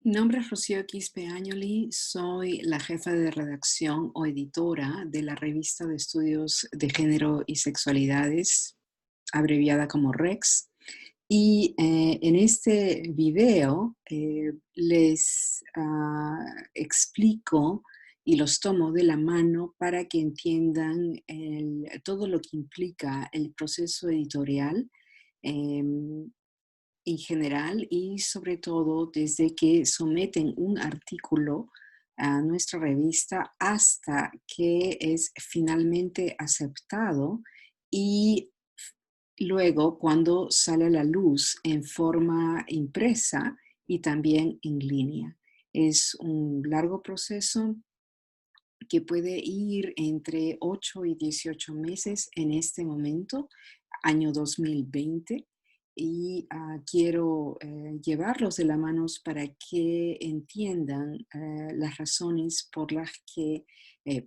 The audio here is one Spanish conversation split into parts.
Mi nombre es Rocío Quispe Áñoli, soy la jefa de redacción o editora de la revista de estudios de género y sexualidades, abreviada como REX. Y en este video les explico y los tomo de la mano para que entiendan todo lo que implica el proceso editorial. em, en general y sobre todo desde que someten un artículo a nuestra revista hasta que es finalmente aceptado y luego cuando sale a la luz en forma impresa y también en línea. Es un largo proceso que puede ir entre 8 y 18 meses en este momento, año 2020, y quiero llevarlos de la mano para que entiendan las razones por las que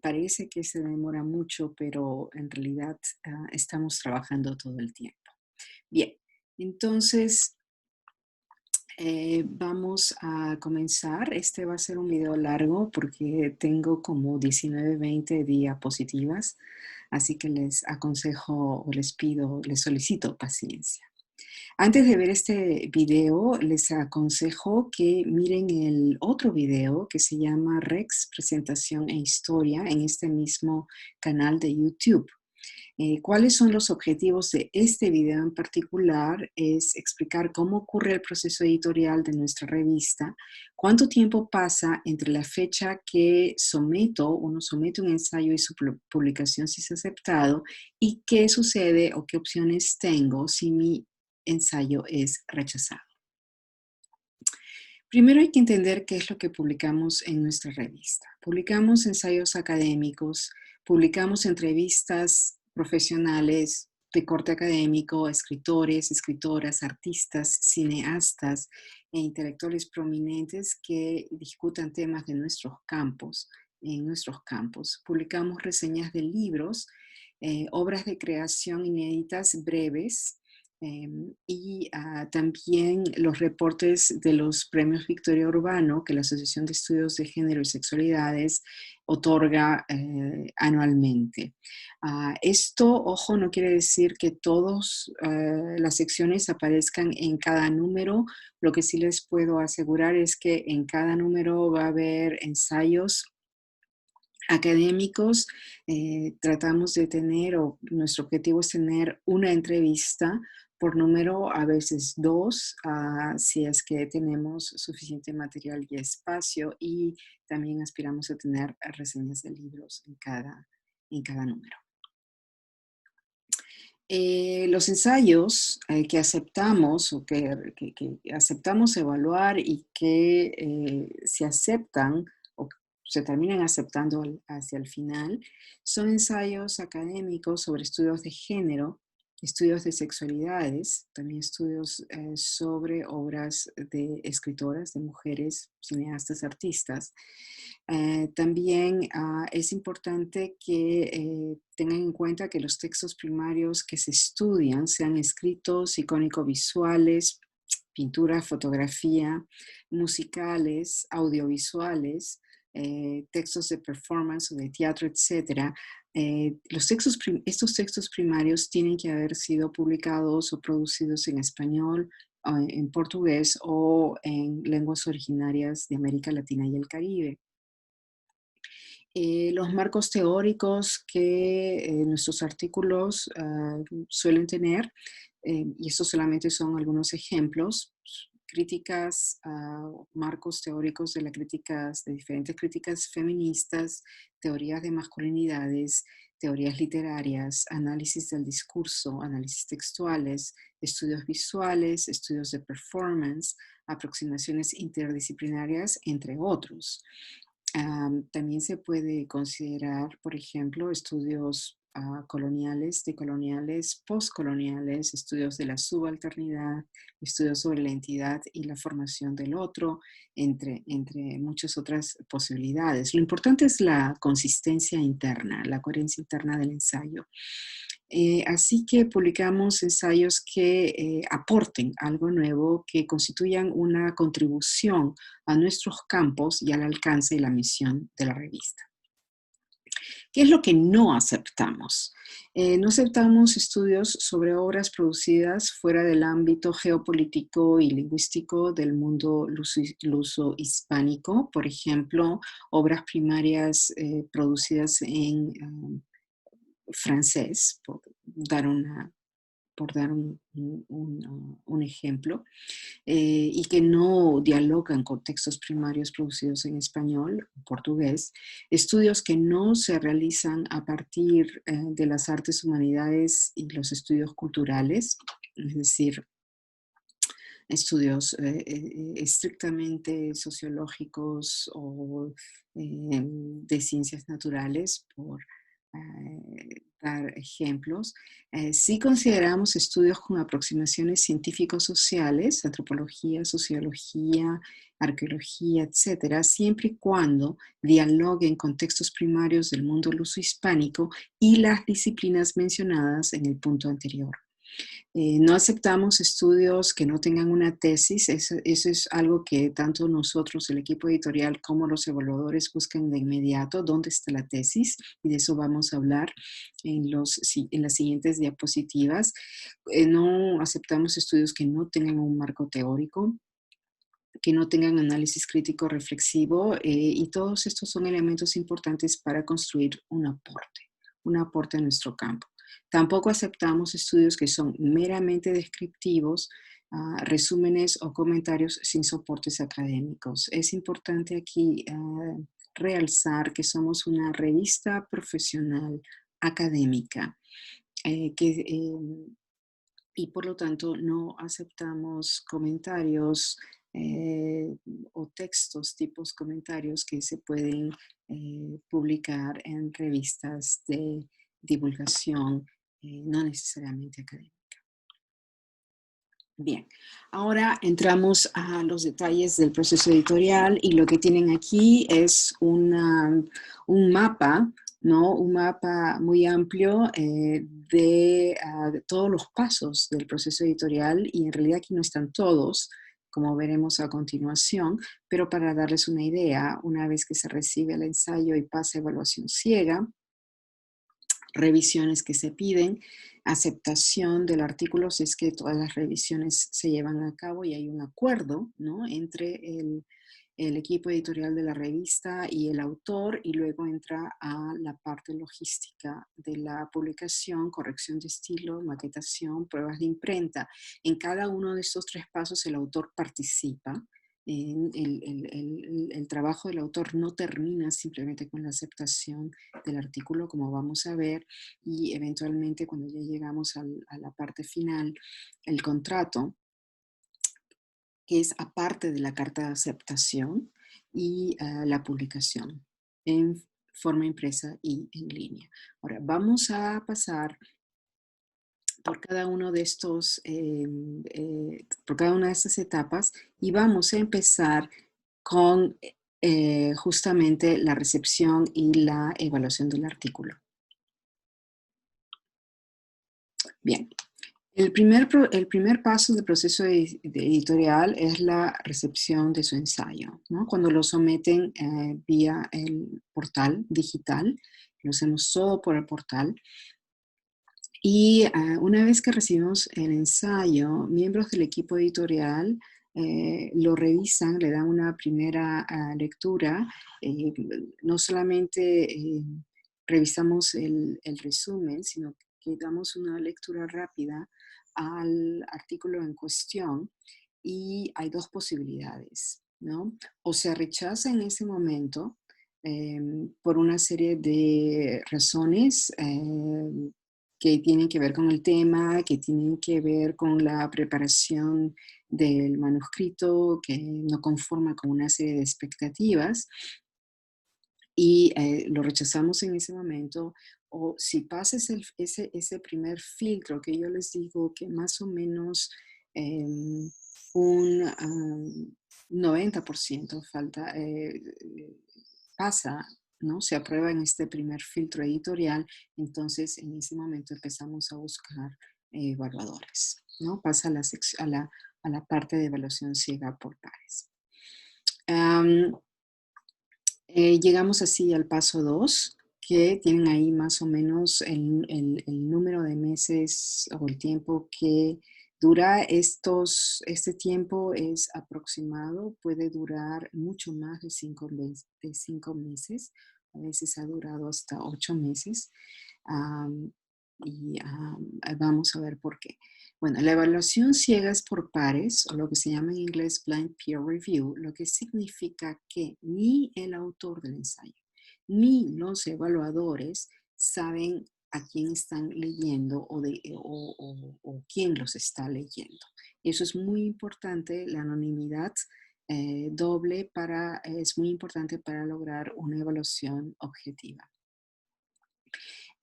parece que se demora mucho, pero en realidad estamos trabajando todo el tiempo. Bien, entonces vamos a comenzar. Este va a ser un video largo porque tengo como 19, 20 diapositivas, así que les aconsejo o les pido, les solicito paciencia. Antes de ver este video, les aconsejo que miren el otro video que se llama Rex, Presentación e Historia en este mismo canal de YouTube. ¿Cuáles son los objetivos de este video en particular? Es explicar cómo ocurre el proceso editorial de nuestra revista, cuánto tiempo pasa entre la fecha que uno somete un ensayo y su publicación si es aceptado, y qué sucede o qué opciones tengo si mi ensayo es rechazado. Primero hay que entender qué es lo que publicamos en nuestra revista. Publicamos ensayos académicos, publicamos entrevistas profesionales de corte académico, escritores, escritoras, artistas, cineastas e intelectuales prominentes que discutan temas de nuestros campos, en nuestros campos. Publicamos reseñas de libros, obras de creación inéditas breves, y también los reportes de los premios Victoria Urbano que la Asociación de Estudios de Género y Sexualidades otorga anualmente. Esto, ojo, no quiere decir que todas las secciones aparezcan en cada número. Lo que sí les puedo asegurar es que en cada número va a haber ensayos académicos. Tratamos de tener, o nuestro objetivo es tener una entrevista por número, a veces dos, si es que tenemos suficiente material y espacio, y también aspiramos a tener reseñas de libros en cada número. Los ensayos que aceptamos o que aceptamos evaluar y que se aceptan o se terminan aceptando hacia el final son ensayos académicos sobre estudios de género, estudios de sexualidades, también estudios sobre obras de escritoras, de mujeres, cineastas, artistas. También es importante que tengan en cuenta que los textos primarios que se estudian sean escritos, icónico-visuales, pintura, fotografía, musicales, audiovisuales, textos de performance o de teatro, etc. Estos textos primarios tienen que haber sido publicados o producidos en español, en portugués o en lenguas originarias de América Latina y el Caribe. Los marcos teóricos que nuestros artículos suelen tener, y estos solamente son algunos ejemplos, críticas, marcos teóricos de de diferentes críticas feministas, teorías de masculinidades, teorías literarias, análisis del discurso, análisis textuales, estudios visuales, estudios de performance, aproximaciones interdisciplinarias, entre otros. También se puede considerar, por ejemplo, estudios coloniales, decoloniales, postcoloniales, estudios de la subalternidad, estudios sobre la identidad y la formación del otro, entre muchas otras posibilidades. Lo importante es la consistencia interna, la coherencia interna del ensayo. Así que publicamos ensayos que aporten algo nuevo, que constituyan una contribución a nuestros campos y al alcance y la misión de la revista. ¿Qué es lo que no aceptamos? No aceptamos estudios sobre obras producidas fuera del ámbito geopolítico y lingüístico del mundo luso-hispánico, por ejemplo, obras primarias producidas en francés, por dar un ejemplo, y que no dialogan con textos primarios producidos en español, portugués, estudios que no se realizan a partir de las artes humanidades y los estudios culturales, es decir, estudios estrictamente sociológicos o de ciencias naturales, por dar ejemplos. Sí consideramos estudios con aproximaciones científicos sociales, antropología, sociología, arqueología, etcétera, siempre y cuando dialoguen con textos primarios del mundo luso-hispánico y las disciplinas mencionadas en el punto anterior. No aceptamos estudios que no tengan una tesis, eso es algo que tanto nosotros, el equipo editorial, como los evaluadores buscan de inmediato, dónde está la tesis, y de eso vamos a hablar en las siguientes diapositivas. No aceptamos estudios que no tengan un marco teórico, que no tengan análisis crítico reflexivo, y todos estos son elementos importantes para construir un aporte a nuestro campo. Tampoco aceptamos estudios que son meramente descriptivos, resúmenes o comentarios sin soportes académicos. Es importante aquí realzar que somos una revista profesional académica, y por lo tanto no aceptamos comentarios o textos, tipos comentarios que se pueden publicar en revistas de divulgación, no necesariamente académica. Bien, ahora entramos a los detalles del proceso editorial, y lo que tienen aquí es un mapa, ¿no? Un mapa muy amplio de todos los pasos del proceso editorial, y en realidad aquí no están todos, como veremos a continuación, pero para darles una idea, una vez que se recibe el ensayo y pasa a evaluación ciega, revisiones que se piden, aceptación del artículo si es que todas las revisiones se llevan a cabo y hay un acuerdo, ¿no?, entre el equipo editorial de la revista y el autor, y luego entra a la parte logística de la publicación, corrección de estilo, maquetación, pruebas de imprenta. En cada uno de estos tres pasos el autor participa. El trabajo del autor no termina simplemente con la aceptación del artículo, como vamos a ver, y eventualmente cuando ya llegamos a la parte final, el contrato, que es aparte de la carta de aceptación, y la publicación en forma impresa y en línea. Ahora, vamos a pasar por cada uno de por cada una de estas etapas, y vamos a empezar con justamente la recepción y la evaluación del artículo. Bien, el primer paso del proceso editorial es la recepción de su ensayo, ¿no? Cuando lo someten vía el portal digital, lo hacemos todo por el portal. Y una vez que recibimos el ensayo, miembros del equipo editorial lo revisan, le dan una primera lectura. eh, no solamente revisamos el resumen, sino que damos una lectura rápida al artículo en cuestión, y hay dos posibilidades, ¿no? O se rechaza en ese momento por una serie de razones que tienen que ver con el tema, que tienen que ver con la preparación del manuscrito, que no conforma con una serie de expectativas, y lo rechazamos en ese momento. O si pasa ese primer filtro, que yo les digo que más o menos un 90% pasa ¿no? Se aprueba en este primer filtro editorial, entonces en ese momento empezamos a buscar evaluadores, ¿no? Pasa a a la parte de evaluación ciega por pares. Am, Llegamos así al paso 2, que tienen ahí más o menos el número de meses o el tiempo que dura. Este tiempo es aproximado, puede durar mucho más de 5 meses, a veces ha durado hasta 8 meses. am, Vamos a ver por qué. Bueno, la evaluación ciega es por pares, o lo que se llama en inglés blind peer review, lo que significa que ni el autor del ensayo ni los evaluadores saben a quién están leyendo o quién los está leyendo. Eso es muy importante, la anonimidad doble es muy importante para lograr una evaluación objetiva.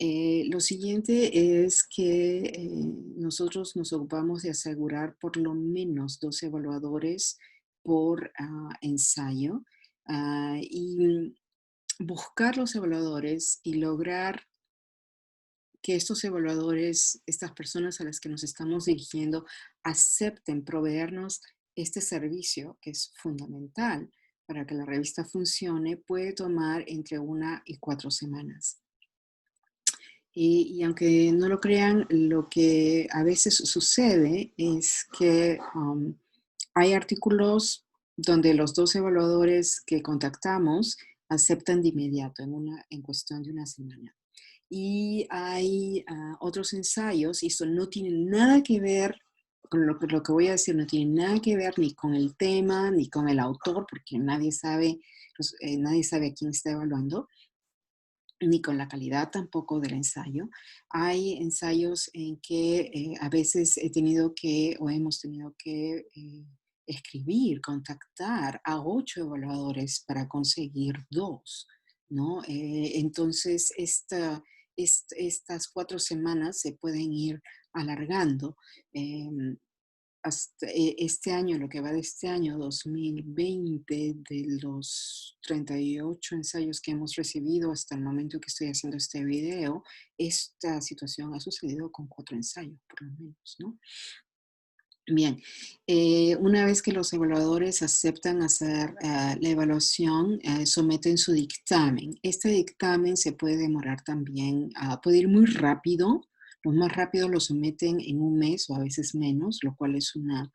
Lo siguiente es que nosotros nos ocupamos de asegurar por lo menos 2 evaluadores por ensayo, y buscar los evaluadores y lograr que estos evaluadores, estas personas a las que nos estamos dirigiendo, acepten proveernos este servicio que es fundamental para que la revista funcione, puede tomar entre 1 y 4 semanas. Y aunque no lo crean, lo que a veces sucede es que hay artículos donde los 2 evaluadores que contactamos aceptan de inmediato, en cuestión de 1 semana. Y hay otros ensayos, y esto no tiene nada que ver con lo que voy a decir, no tiene nada que ver ni con el tema, ni con el autor, porque nadie sabe a quién está evaluando, ni con la calidad tampoco del ensayo. Hay ensayos en que a veces he tenido que o hemos tenido que escribir, contactar a 8 evaluadores para conseguir 2, ¿no? Entonces, estas 4 semanas se pueden ir alargando. em, Hasta este año, lo que va de este año 2020, de los 38 ensayos que hemos recibido hasta el momento que estoy haciendo este video, esta situación ha sucedido con 4 ensayos, por lo menos, ¿no? Bien, una vez que los evaluadores aceptan hacer la evaluación, someten su dictamen. Este dictamen se puede demorar también, puede ir muy rápido. Los más rápidos lo someten en 1 mes o a veces menos, lo cual es una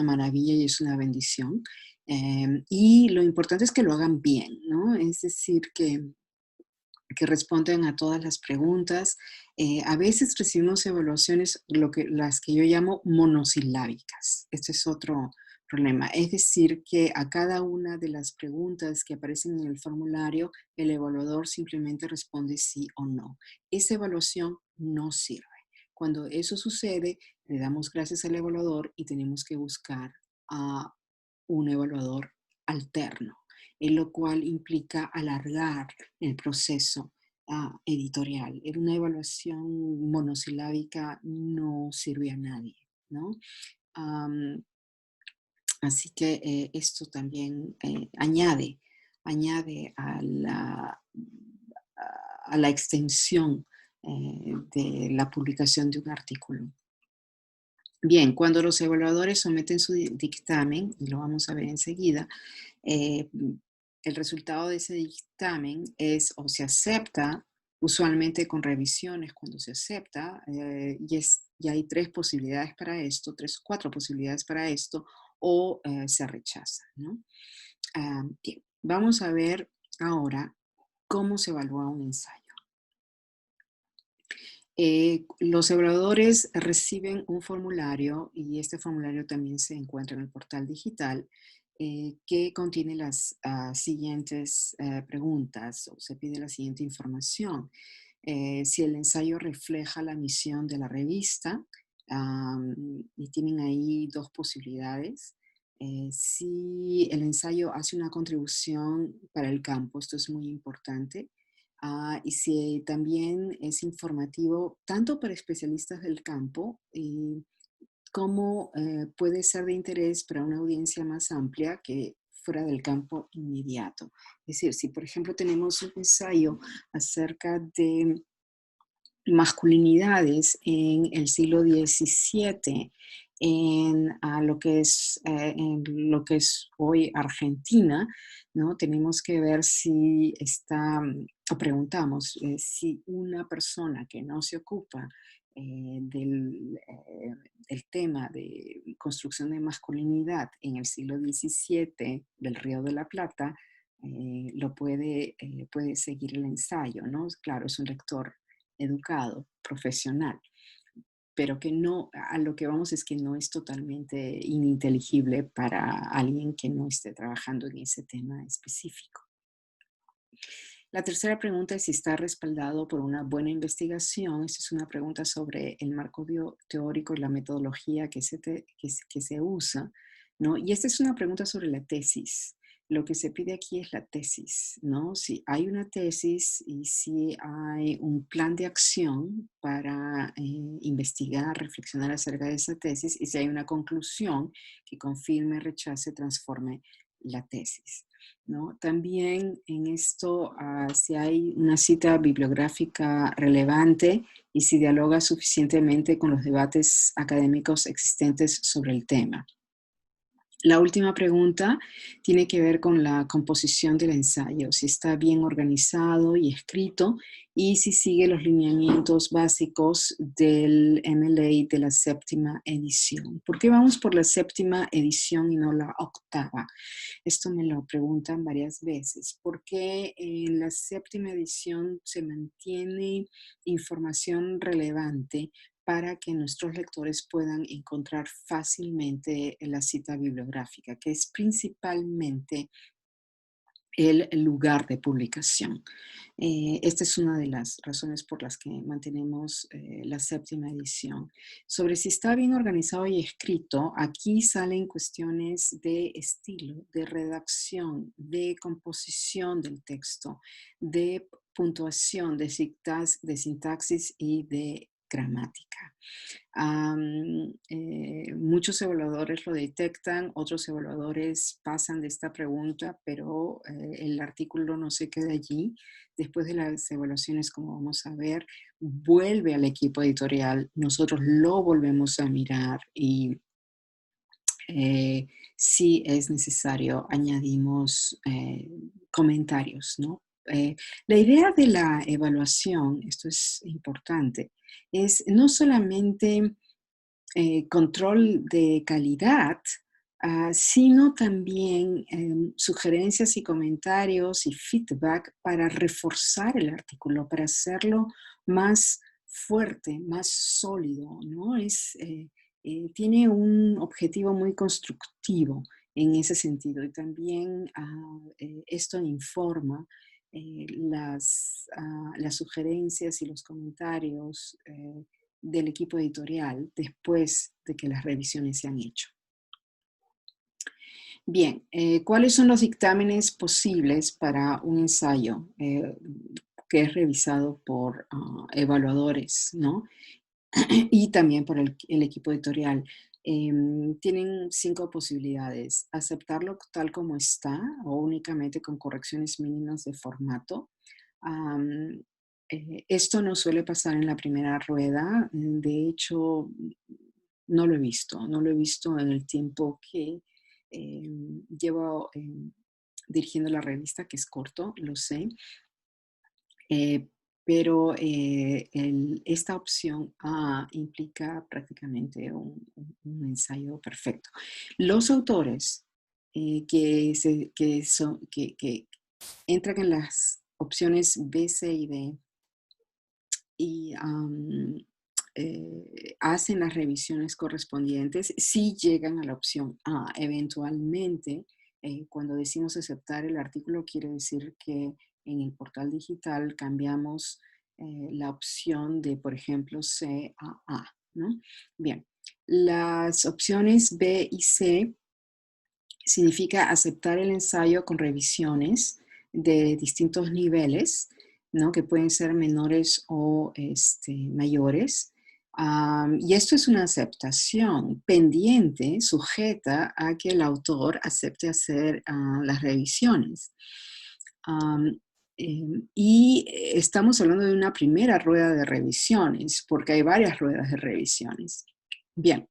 maravilla y es una bendición. Y lo importante es que lo hagan bien, ¿no? Es decir, que responden a todas las preguntas. A veces recibimos evaluaciones, las que yo llamo monosilábicas. Este es otro problema. Es decir, que a cada una de las preguntas que aparecen en el formulario, el evaluador simplemente responde sí o no. Esa evaluación no sirve. Cuando eso sucede, le damos gracias al evaluador y tenemos que buscar a un evaluador alterno, en lo cual implica alargar el proceso editorial. En una evaluación monosilábica no sirve a nadie, ¿no? Am, Así que esto también añade a la extensión de la publicación de un artículo. Bien, cuando los evaluadores someten su dictamen, y lo vamos a ver enseguida, eh, el resultado de ese dictamen es o se acepta, usualmente con revisiones cuando se acepta, y hay 3 posibilidades para esto, 4 posibilidades para esto, o se rechaza, ¿no? Bien, vamos a ver ahora cómo se evalúa un ensayo. Los evaluadores reciben un formulario y este formulario también se encuentra en el portal digital, que contiene las siguientes preguntas, o se pide la siguiente información. Si el ensayo refleja la misión de la revista, y tienen ahí 2 posibilidades. Si el ensayo hace una contribución para el campo, esto es muy importante. Y si también es informativo tanto para especialistas del campo, como puede ser de interés para una audiencia más amplia que fuera del campo inmediato. Es decir, si por ejemplo tenemos un ensayo acerca de masculinidades en el siglo XVII, en lo que es hoy Argentina, ¿no? Tenemos que ver si está, o preguntamos si una persona que no se ocupa del tema de construcción de masculinidad en el siglo XVII del Río de la Plata, puede seguir el ensayo, ¿no? Claro, es un lector educado, profesional, pero que no, a lo que vamos es que no es totalmente ininteligible para alguien que no esté trabajando en ese tema específico. La tercera pregunta es si está respaldado por una buena investigación. Esta es una pregunta sobre el marco teórico y la metodología que se usa, ¿no? Y esta es una pregunta sobre la tesis. Lo que se pide aquí es la tesis, ¿no? Si hay una tesis y si hay un plan de acción para investigar, reflexionar acerca de esa tesis y si hay una conclusión que confirme, rechace, transforme la tesis, ¿no? También en esto, si hay una cita bibliográfica relevante y si dialoga suficientemente con los debates académicos existentes sobre el tema. La última pregunta tiene que ver con la composición del ensayo, si está bien organizado y escrito y si sigue los lineamientos básicos del MLA de la séptima edición. ¿Por qué vamos por la séptima edición y no la octava? Esto me lo preguntan varias veces. ¿Por qué en la séptima edición se mantiene información relevante para que nuestros lectores puedan encontrar fácilmente la cita bibliográfica, que es principalmente el lugar de publicación? Esta es una de las razones por las que mantenemos la séptima edición. Sobre si está bien organizado y escrito, aquí salen cuestiones de estilo, de redacción, de composición del texto, de puntuación, de sintaxis y de gramática. Muchos evaluadores lo detectan, otros evaluadores pasan de esta pregunta, pero el artículo no se queda allí. Después de las evaluaciones, como vamos a ver, vuelve al equipo editorial, nosotros lo volvemos a mirar y si es necesario añadimos comentarios, ¿no? La idea de la evaluación, esto es importante, es no solamente control de calidad, sino también sugerencias y comentarios y feedback para reforzar el artículo, para hacerlo más fuerte, más sólido, ¿no? Tiene un objetivo muy constructivo en ese sentido y también esto informa las sugerencias y los comentarios del equipo editorial después de que las revisiones se han hecho. Bien, ¿cuáles son los dictámenes posibles para un ensayo que es revisado por evaluadores, ¿no? Y también por el equipo editorial? Tienen 5 posibilidades: aceptarlo tal como está o únicamente con correcciones mínimas de formato. Esto no suele pasar en la primera rueda. De hecho, no lo he visto en el tiempo que llevo dirigiendo la revista, que es corto, lo sé. Eh, pero esta opción A implica prácticamente un ensayo perfecto. Los autores que entran en las opciones B, C y D y hacen las revisiones correspondientes, si llegan a la opción A. Eventualmente, cuando decimos aceptar el artículo, quiere decir que en el portal digital cambiamos la opción de, por ejemplo, C a A, ¿no? Bien, las opciones B y C significa aceptar el ensayo con revisiones de distintos niveles, ¿no? Que pueden ser menores o mayores. Y esto es una aceptación pendiente, sujeta a que el autor acepte hacer las revisiones. Am, y estamos hablando de una primera rueda de revisiones, porque hay varias ruedas de revisiones. Bien,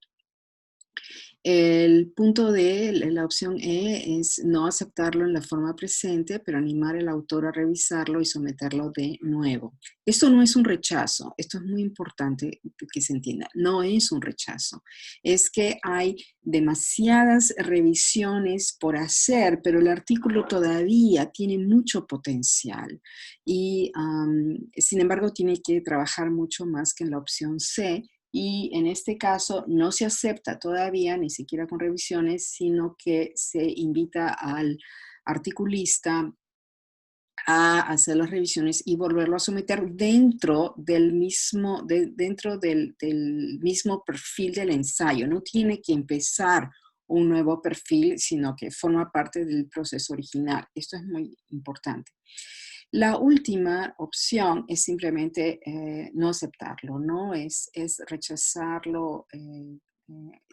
el punto D, la opción E, es no aceptarlo en la forma presente, pero animar al autor a revisarlo y someterlo de nuevo. Esto no es un rechazo, esto es muy importante que se entienda, no es un rechazo. Es que hay demasiadas revisiones por hacer, pero el artículo todavía tiene mucho potencial y sin embargo tiene que trabajar mucho más que en la opción C, y en este caso no se acepta todavía, ni siquiera con revisiones, sino que se invita al articulista a hacer las revisiones y volverlo a someter dentro del mismo, dentro del mismo perfil del ensayo. No tiene que empezar un nuevo perfil, sino que forma parte del proceso original. Esto es muy importante. La última opción es simplemente no aceptarlo, ¿no? Es rechazarlo,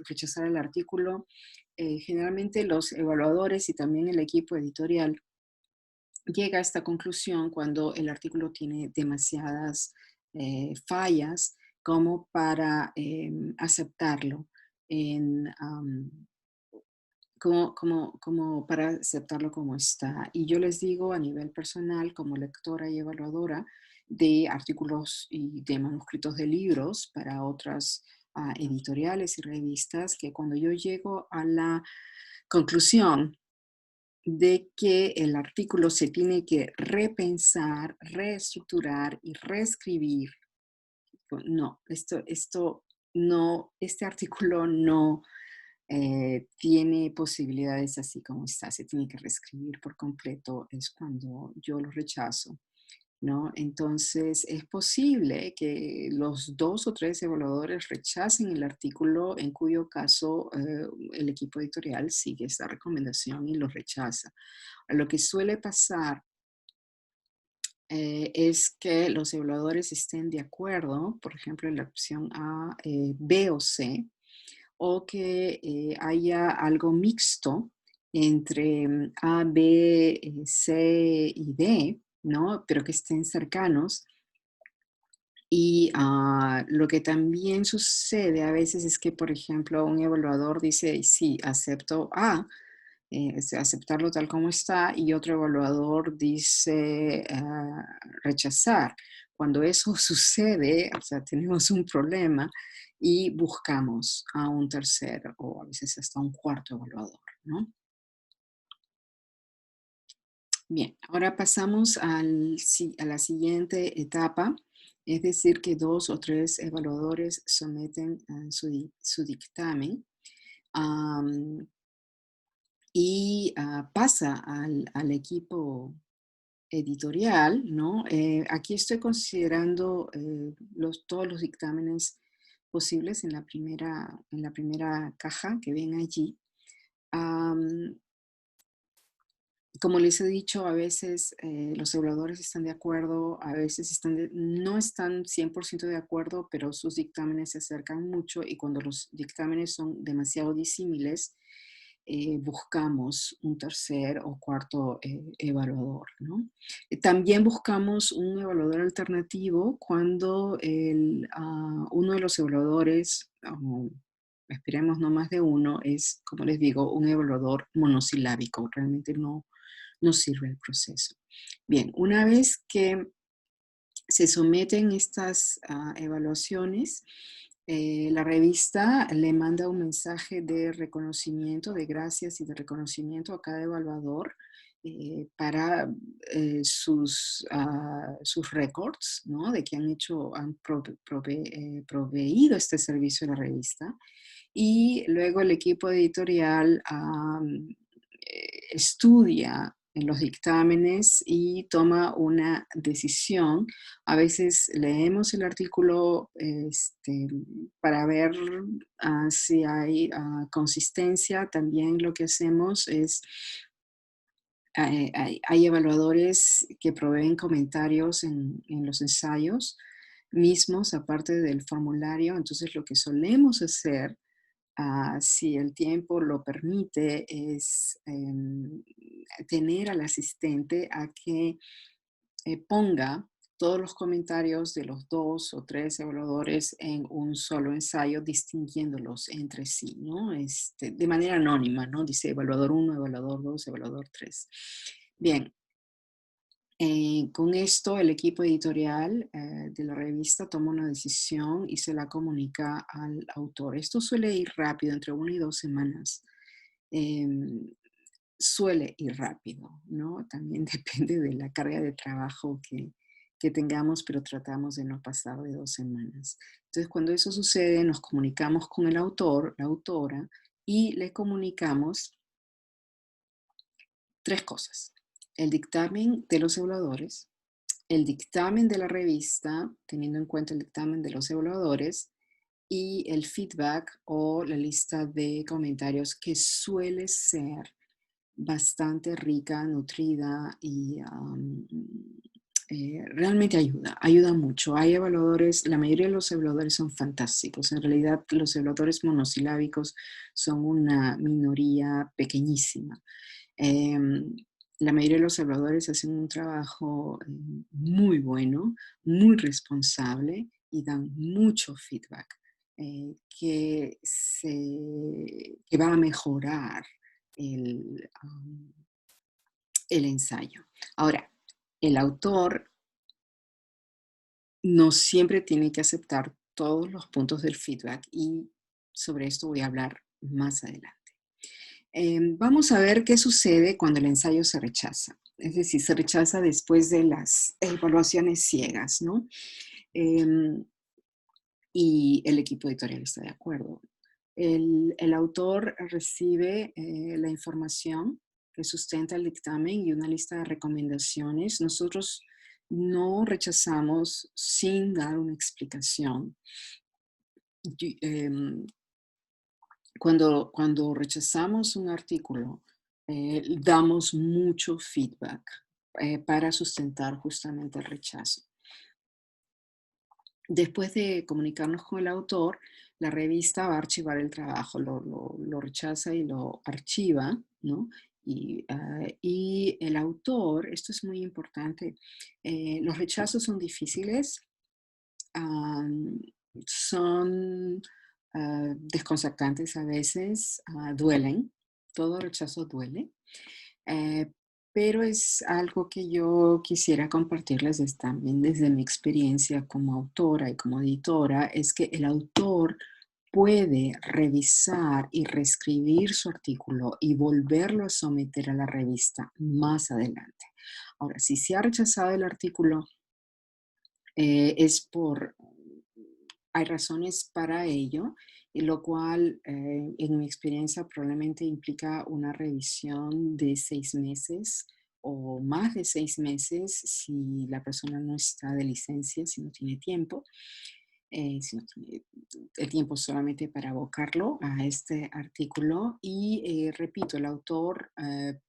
rechazar el artículo. Generalmente los evaluadores y también el equipo editorial llega a esta conclusión cuando el artículo tiene demasiadas fallas como para aceptarlo como para aceptarlo como está. Y yo les digo a nivel personal, como lectora y evaluadora de artículos y de manuscritos de libros para otras editoriales y revistas, que cuando yo llego a la conclusión de que el artículo se tiene que repensar, reestructurar y reescribir, no, esto no, este artículo no tiene posibilidades así como está, se tiene que reescribir por completo, es cuando yo lo rechazo, ¿no? Entonces, es posible que los 2 o 3 evaluadores rechacen el artículo, en cuyo caso el equipo editorial sigue esa recomendación y lo rechaza. Lo que suele pasar es que los evaluadores estén de acuerdo, por ejemplo, en la opción A, B o C, o que haya algo mixto entre A, B, C y D, ¿no? Pero que estén cercanos. Y lo que también sucede a veces es que, por ejemplo, un evaluador dice, sí, acepto A, aceptarlo tal como está, y otro evaluador dice rechazar. Cuando eso sucede, o sea, tenemos un problema y buscamos a un tercer o a veces hasta un cuarto evaluador, ¿no? Bien, ahora pasamos a la siguiente etapa, es decir, que 2 o 3 evaluadores someten su dictamen. am, y pasa al equipo editorial, ¿no? Aquí estoy considerando todos los dictámenes posibles en la primera caja que ven allí. Am, Como les he dicho, a veces los evaluadores están de acuerdo, a veces no están 100% de acuerdo, pero sus dictámenes se acercan mucho y cuando los dictámenes son demasiado disímiles, buscamos un tercer o cuarto evaluador, ¿no? También buscamos un evaluador alternativo cuando uno de los evaluadores, esperemos no más de uno, es, como les digo, un evaluador monosilábico, realmente no sirve el proceso. Bien, una vez que se someten estas evaluaciones, la revista le manda un mensaje de reconocimiento, de gracias y de reconocimiento a cada evaluador para sus récords, ¿no? De que han proveído este servicio a la revista. Y luego el equipo editorial estudia en los dictámenes y toma una decisión. A veces leemos el artículo para ver si hay consistencia. También lo que hacemos es, hay evaluadores que proveen comentarios en los ensayos mismos, aparte del formulario. Entonces, lo que solemos hacer, si el tiempo lo permite, es tener al asistente a que ponga todos los comentarios de los 2 o 3 evaluadores en un solo ensayo, distinguiéndolos entre sí, ¿no? De manera anónima, ¿no? Dice evaluador 1, evaluador 2, evaluador 3. Bien, con esto el equipo editorial de la revista toma una decisión y se la comunica al autor. Esto suele ir rápido, entre 1 y 2 semanas. Em, Suele ir rápido, ¿no? También depende de la carga de trabajo que tengamos, pero tratamos de no pasar de 2 semanas. Entonces, cuando eso sucede, nos comunicamos con el autor, la autora, y le comunicamos 3 cosas. El dictamen de los evaluadores, el dictamen de la revista, teniendo en cuenta el dictamen de los evaluadores, y el feedback o la lista de comentarios que suele ser bastante rica, nutrida y realmente ayuda mucho. Hay evaluadores, la mayoría de los evaluadores son fantásticos. En realidad, los evaluadores monosilábicos son una minoría pequeñísima. Em, la mayoría de los evaluadores hacen un trabajo muy bueno, muy responsable y dan mucho feedback que va a mejorar el, um, el ensayo. Ahora, el autor no siempre tiene que aceptar todos los puntos del feedback y sobre esto voy a hablar más adelante. Vamos a ver qué sucede cuando el ensayo se rechaza. Es decir, se rechaza después de las evaluaciones ciegas, ¿no? Em, y el equipo editorial está de acuerdo. El autor recibe la información que sustenta el dictamen y una lista de recomendaciones. Nosotros no rechazamos sin dar una explicación. Cuando rechazamos un artículo, damos mucho feedback para sustentar justamente el rechazo. Después de comunicarnos con el autor, la revista va a archivar el trabajo, lo rechaza y lo archiva, ¿no? Y el autor, esto es muy importante, los rechazos son difíciles, am, son desconcertantes a veces, duelen, todo rechazo duele, eh, pero es algo que yo quisiera compartirles también desde mi experiencia como autora y como editora, es que el autor puede revisar y reescribir su artículo y volverlo a someter a la revista más adelante. Ahora, si se ha rechazado el artículo, es hay razones para ello, y lo cual en mi experiencia probablemente implica una revisión de 6 meses o más de 6 meses si la persona no está de licencia, si no tiene tiempo, si no tiene el tiempo solamente para abocarlo a este artículo. Y repito, el autor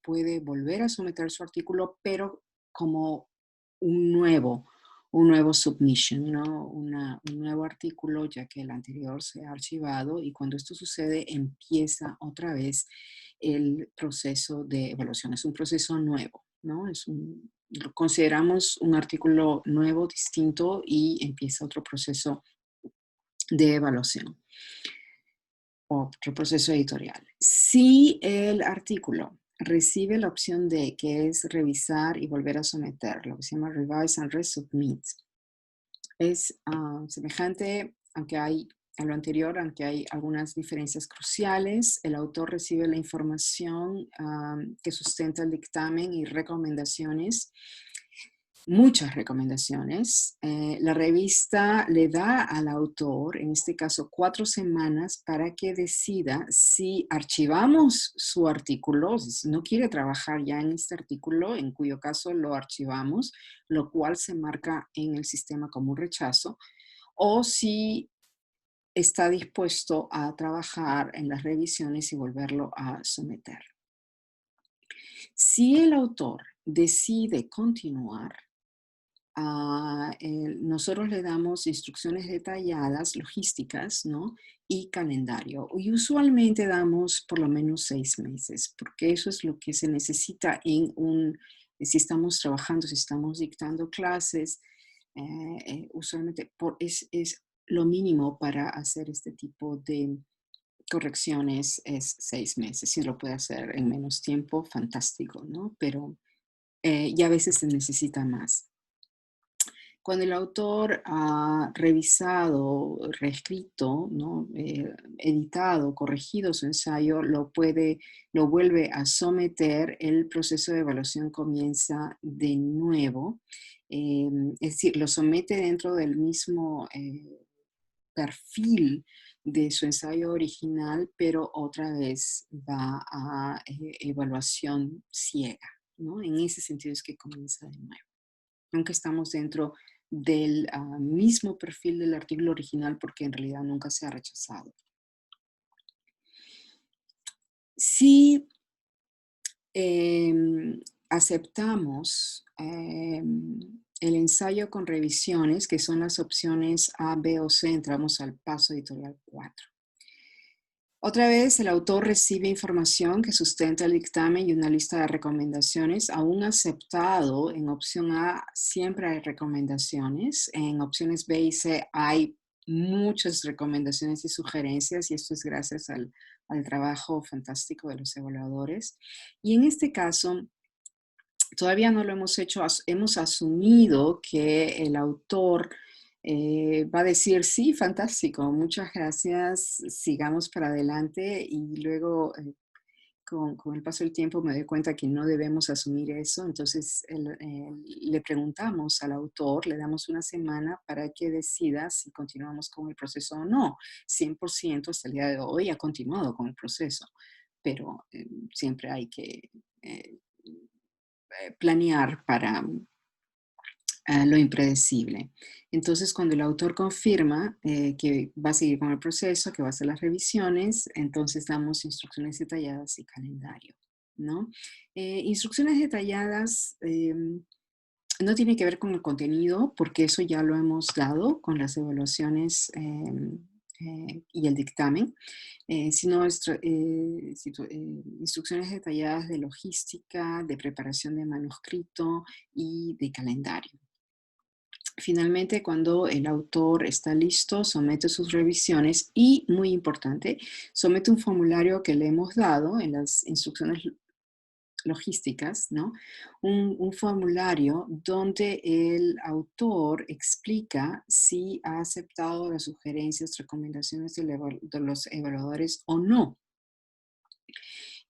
puede volver a someter su artículo, pero como un nuevo, un nuevo submission, ¿no? Un nuevo artículo, ya que el anterior se ha archivado, y cuando esto sucede empieza otra vez el proceso de evaluación. Es un proceso nuevo, ¿no? Lo consideramos un artículo nuevo, distinto, y empieza otro proceso de evaluación, otro proceso editorial. Si el artículo recibe la opción D, que es revisar y volver a someter, lo que se llama Revise and Resubmit, es semejante, aunque hay a lo anterior, aunque hay algunas diferencias cruciales. El autor recibe la información que sustenta el dictamen y recomendaciones, muchas recomendaciones. La revista le da al autor, en este caso, 4 semanas para que decida si archivamos su artículo, si no quiere trabajar ya en este artículo, en cuyo caso lo archivamos, lo cual se marca en el sistema como un rechazo, o si está dispuesto a trabajar en las revisiones y volverlo a someter. Si el autor decide continuar, nosotros le damos instrucciones detalladas, logísticas, ¿no? Y calendario. Y usualmente damos por lo menos 6 meses, porque eso es lo que se necesita si estamos trabajando, si estamos dictando clases, usualmente es lo mínimo para hacer este tipo de correcciones es 6 meses. Si lo puede hacer en menos tiempo, fantástico, ¿no? Pero ya a veces se necesita más. Cuando el autor ha revisado, reescrito, ¿no? Editado, corregido su ensayo, lo vuelve a someter, el proceso de evaluación comienza de nuevo. Es decir, lo somete dentro del mismo perfil de su ensayo original, pero otra vez va a evaluación ciega, ¿no? En ese sentido es que comienza de nuevo, aunque estamos dentro del mismo perfil del artículo original, porque en realidad nunca se ha rechazado. Si aceptamos el ensayo con revisiones, que son las opciones A, B o C, entramos al paso editorial 4. Otra vez, el autor recibe información que sustenta el dictamen y una lista de recomendaciones. Aún aceptado, en opción A siempre hay recomendaciones. En opciones B y C hay muchas recomendaciones y sugerencias, y esto es gracias al trabajo fantástico de los evaluadores. Y en este caso, todavía no lo hemos hecho, hemos asumido que el autor va a decir, sí, fantástico, muchas gracias, sigamos para adelante, y luego con el paso del tiempo me doy cuenta que no debemos asumir eso. Entonces le preguntamos al autor, le damos una semana para que decida si continuamos con el proceso o no. 100% hasta el día de hoy ha continuado con el proceso, pero siempre hay que planear para lo impredecible. Entonces, cuando el autor confirma que va a seguir con el proceso, que va a hacer las revisiones, entonces damos instrucciones detalladas y calendario, ¿no? Instrucciones detalladas no tiene que ver con el contenido, porque eso ya lo hemos dado con las evaluaciones y el dictamen, sino instrucciones detalladas de logística, de preparación de manuscrito y de calendario. Finalmente, cuando el autor está listo, somete sus revisiones y, muy importante, somete un formulario que le hemos dado en las instrucciones logísticas, ¿no? Un formulario donde el autor explica si ha aceptado las sugerencias, recomendaciones de los evaluadores o no.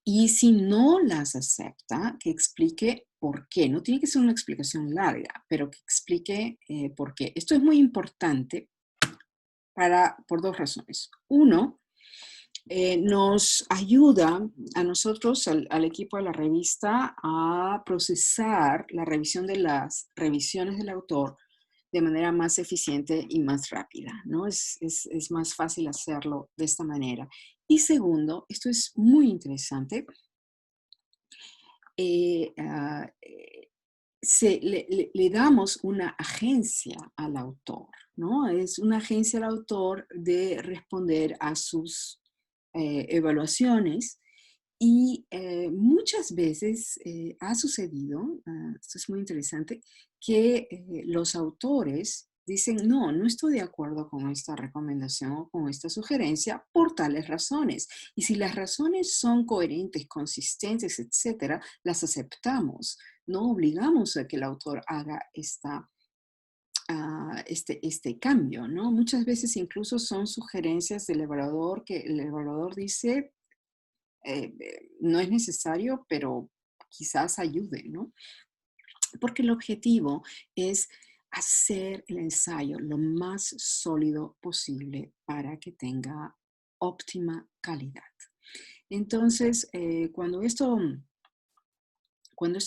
Y si no las acepta, que explique por qué. No tiene que ser una explicación larga, pero que explique por qué. Esto es muy importante por dos razones. Uno, nos ayuda a nosotros, al equipo de la revista, a procesar la revisión de las revisiones del autor de manera más eficiente y más rápida, ¿no? Es más fácil hacerlo de esta manera. Y segundo, esto es muy interesante, eh, ah, eh, le damos una agencia al autor, ¿no? Es una agencia al autor de responder a sus evaluaciones, y muchas veces ha sucedido, esto es muy interesante, que los autores dicen, no, no estoy de acuerdo con esta recomendación o con esta sugerencia por tales razones. Y si las razones son coherentes, consistentes, etcétera, las aceptamos. No obligamos a que el autor haga este cambio, ¿no? Muchas veces incluso son sugerencias del evaluador que el evaluador dice, no es necesario, pero quizás ayude, ¿no? Porque el objetivo es hacer el ensayo lo más sólido posible para que tenga óptima calidad. Entonces, cuando esto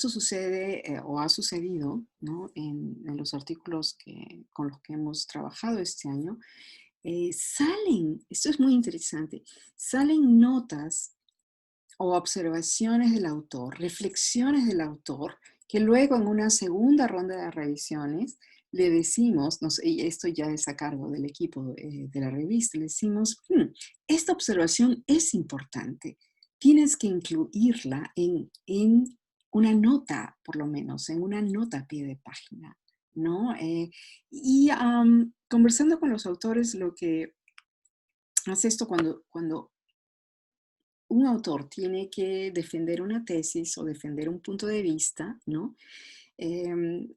sucede o ha sucedido, ¿no? En los artículos con los que hemos trabajado este año, esto es muy interesante, salen notas o observaciones del autor, reflexiones del autor que luego en una segunda ronda de revisiones le decimos, y esto ya es a cargo del equipo de la revista, le decimos, esta observación es importante, tienes que incluirla en una nota, por lo menos, en una nota a pie de página, ¿no? Conversando con los autores, lo que hace esto cuando un autor tiene que defender una tesis o defender un punto de vista, ¿no? Em,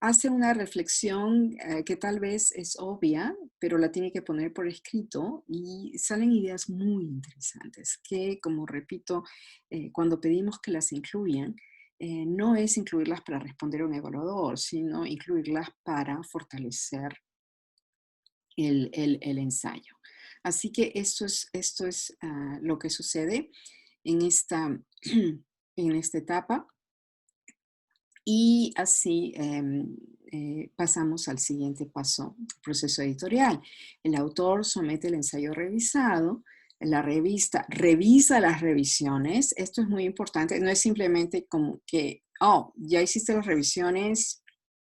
Hace una reflexión que tal vez es obvia, pero la tiene que poner por escrito y salen ideas muy interesantes que, como repito, cuando pedimos que las incluyan, no es incluirlas para responder a un evaluador, sino incluirlas para fortalecer el ensayo. Así que esto es lo que sucede en en esta etapa y así pasamos al siguiente paso, proceso editorial. El autor somete el ensayo revisado, la revista revisa las revisiones. Esto es muy importante, no es simplemente como que, oh, ya hiciste las revisiones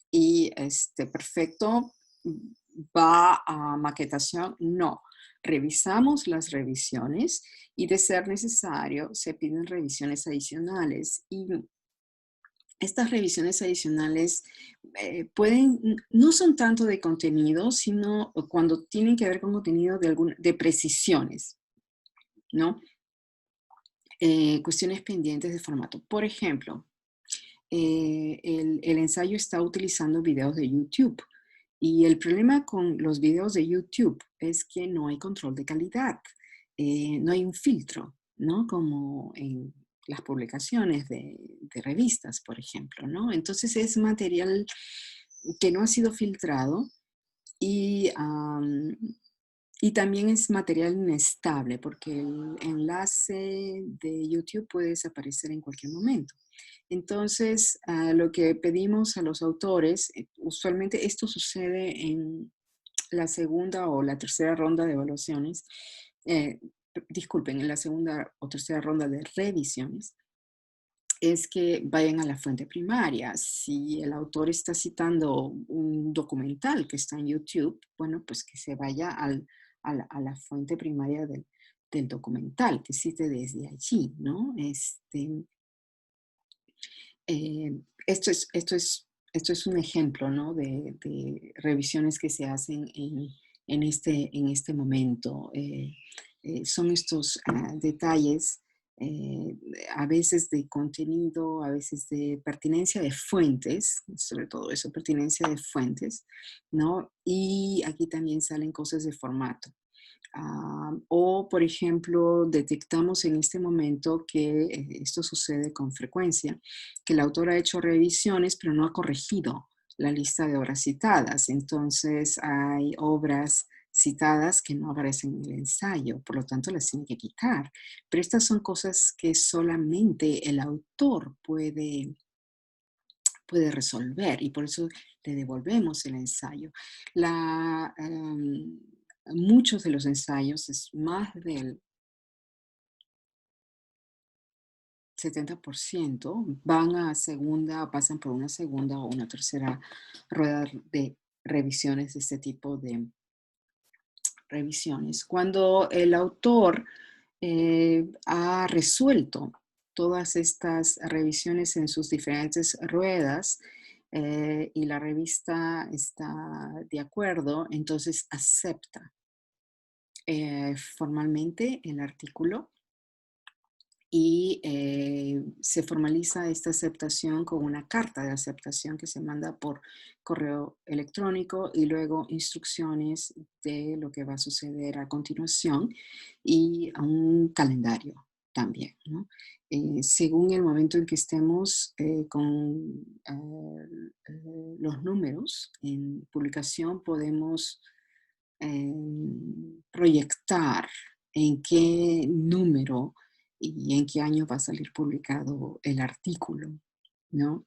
y perfecto, va a maquetación. No, revisamos las revisiones y de ser necesario se piden revisiones adicionales. Y estas revisiones adicionales no son tanto de contenido, sino cuando tienen que ver con contenido de precisiones, ¿no? Cuestiones pendientes de formato. Por ejemplo, el ensayo está utilizando videos de YouTube. Y el problema con los videos de YouTube es que no hay control de calidad, no hay un filtro, ¿no? Como en las publicaciones de revistas, por ejemplo, ¿no? Entonces es material que no ha sido filtrado y, y también es material inestable porque el enlace de YouTube puede desaparecer en cualquier momento. Entonces, lo que pedimos a los autores, usualmente esto sucede en la segunda o la tercera ronda de evaluaciones, disculpen, en la segunda o tercera ronda de revisiones, es que vayan a la fuente primaria. Si el autor está citando un documental que está en YouTube, bueno, pues que se vaya a la fuente primaria del documental, que cite desde allí, ¿no? Esto es un ejemplo, ¿no? De revisiones que se hacen en este momento. Son estos detalles, eh, a veces de contenido, a veces de pertinencia de fuentes, sobre todo eso, pertinencia de fuentes, ¿no? Y aquí también salen cosas de formato. O, por ejemplo, detectamos en este momento que esto sucede con frecuencia, que el autor ha hecho revisiones, pero no ha corregido la lista de obras citadas. Entonces, hay obras citadas que no aparecen en el ensayo, por lo tanto, las tiene que quitar. Pero estas son cosas que solamente el autor puede resolver y por eso le devolvemos el ensayo. Muchos de los ensayos, es más del 70%, van a segunda, pasan por una segunda o una tercera rueda de revisiones de este tipo de revisiones. Cuando el autor ha resuelto todas estas revisiones en sus diferentes ruedas y la revista está de acuerdo, entonces acepta formalmente el artículo y se formaliza esta aceptación con una carta de aceptación que se manda por correo electrónico y luego instrucciones de lo que va a suceder a continuación y a un calendario también, ¿no? Según el momento en que estemos con los números en publicación, podemos proyectar en qué número y en qué año va a salir publicado el artículo, ¿no?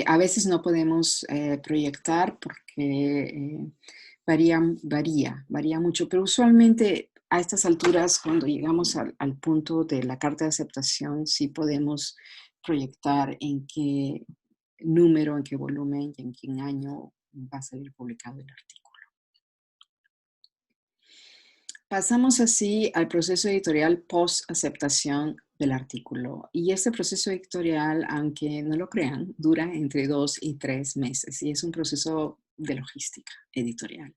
A veces no podemos proyectar porque varía mucho, pero usualmente a estas alturas, cuando llegamos al punto de la carta de aceptación, sí podemos proyectar en qué número, en qué volumen y en qué año va a salir publicado el artículo. Pasamos así al proceso editorial post-aceptación del artículo. Y este proceso editorial, aunque no lo crean, dura entre 2 y 3 meses y es un proceso de logística editorial.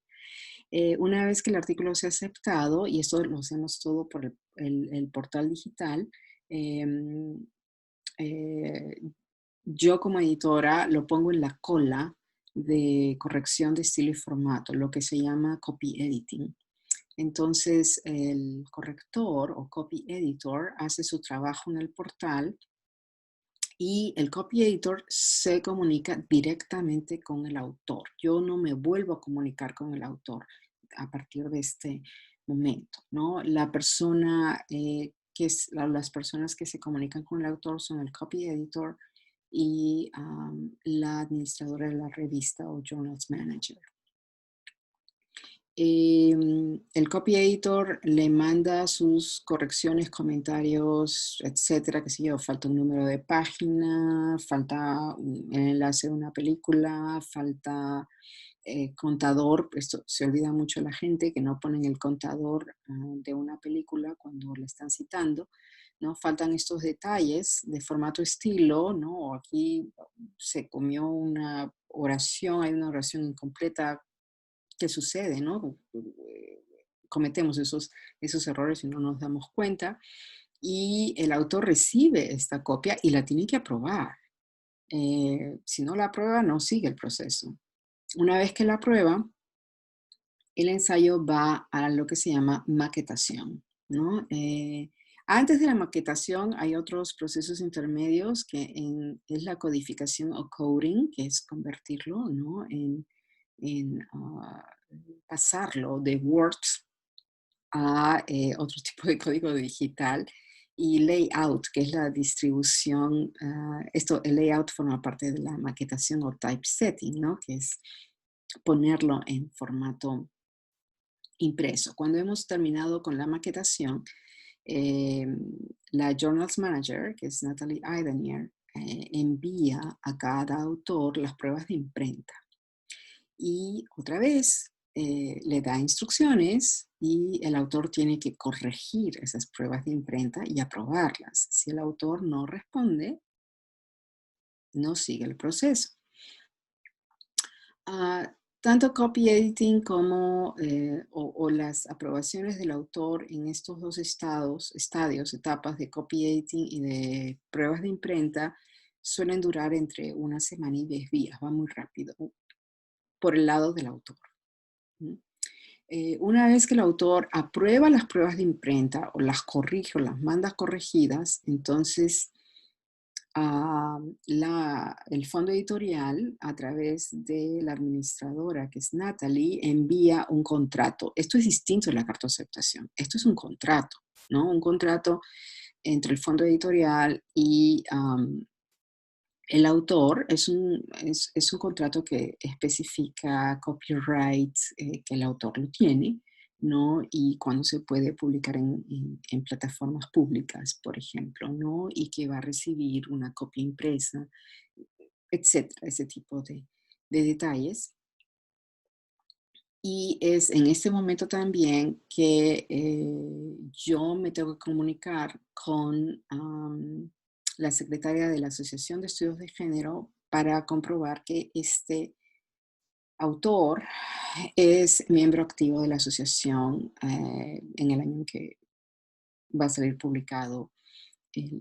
Una vez que el artículo sea aceptado, y esto lo hacemos todo por el portal digital, em, eh, yo como editora lo pongo en la cola de corrección de estilo y formato, lo que se llama copy editing. Entonces, el corrector o copy editor hace su trabajo en el portal y el copy editor se comunica directamente con el autor. Yo no me vuelvo a comunicar con el autor a partir de este momento, ¿no? La persona las personas que se comunican con el autor son el copy editor y la administradora de la revista o journals manager. El copy editor le manda sus correcciones, comentarios, etcétera, qué sé yo, falta un número de página, falta el enlace de una película, falta contador. Esto se olvida mucho la gente que no ponen el contador de una película cuando la están citando, ¿no? Faltan estos detalles de formato estilo, ¿no? O aquí se comió una oración, hay una oración incompleta. ¿Qué sucede, no? Cometemos esos errores y no nos damos cuenta. Y el autor recibe esta copia y la tiene que aprobar. Si no la aprueba, no sigue el proceso. Una vez que la aprueba, el ensayo va a lo que se llama maquetación, ¿no? Antes de la maquetación hay otros procesos intermedios es la codificación o coding, que es convertirlo, ¿no? En pasarlo de Word a otro tipo de código digital y layout, que es la distribución. El layout forma parte de la maquetación o typesetting, ¿no? Que es ponerlo en formato impreso. Cuando hemos terminado con la maquetación, eh, la Journals Manager, que es Natalie Eidenier, envía a cada autor las pruebas de imprenta. Y otra vez le da instrucciones y el autor tiene que corregir esas pruebas de imprenta y aprobarlas. Si el autor no responde, no sigue el proceso. Tanto copy editing como o las aprobaciones del autor en estos dos etapas de copy editing y de pruebas de imprenta suelen durar entre una semana y 10 días, va muy rápido por el lado del autor. Una vez que el autor aprueba las pruebas de imprenta o las corrige o las manda corregidas, entonces el fondo editorial, a través de la administradora, que es Natalie, envía un contrato. Esto es distinto de la carta de aceptación. Esto es un contrato, ¿no? Un contrato entre el fondo editorial y el autor. Es un contrato que especifica copyright, que el autor lo tiene, ¿no? Y cuándo se puede publicar en plataformas públicas, por ejemplo, ¿no? Y que va a recibir una copia impresa, etcétera, ese tipo de detalles. Y es en este momento también que yo me tengo que comunicar con la secretaria de la Asociación de Estudios de Género para comprobar que este autor es miembro activo de la asociación en el año en que va a salir publicado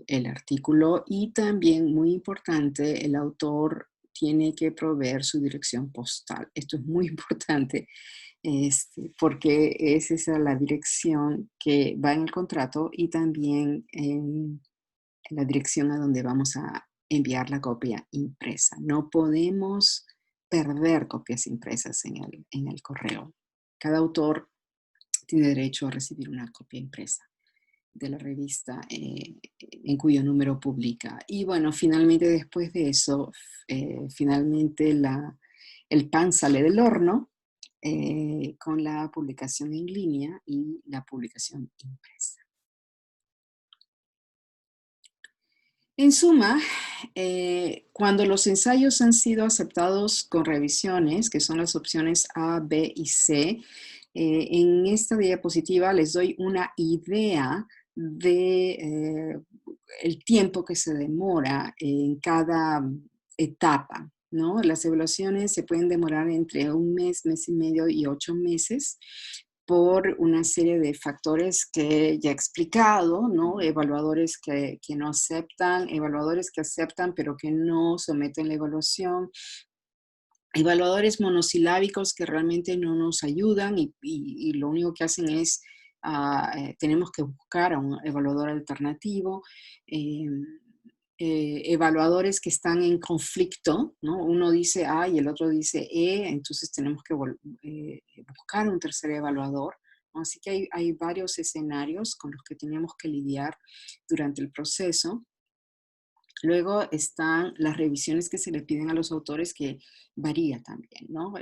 el artículo. Y también, muy importante, el autor tiene que proveer su dirección postal. Esto es muy importante porque es esa la dirección que va en el contrato y también en la dirección a donde vamos a enviar la copia impresa. No podemos perder copias impresas en el correo. Cada autor tiene derecho a recibir una copia impresa de la revista en cuyo número publica. Y bueno, finalmente después de eso, finalmente el pan sale del horno con la publicación en línea y la publicación impresa. En suma, cuando los ensayos han sido aceptados con revisiones, que son las opciones A, B y C, en esta diapositiva les doy una idea de el tiempo que se demora en cada etapa, ¿no? Las evaluaciones se pueden demorar entre un mes, mes y medio y 8 meses por una serie de factores que ya he explicado, ¿no? Evaluadores que no aceptan, evaluadores que aceptan pero que no someten la evaluación, evaluadores monosilábicos que realmente no nos ayudan y lo único que hacen es, tenemos que buscar a un evaluador alternativo, em, evaluadores que están en conflicto, ¿no? Uno dice A y el otro dice E, entonces tenemos que buscar un tercer evaluador, ¿no? Así que hay varios escenarios con los que tenemos que lidiar durante el proceso. Luego están las revisiones que se le piden a los autores, que varía también, ¿no?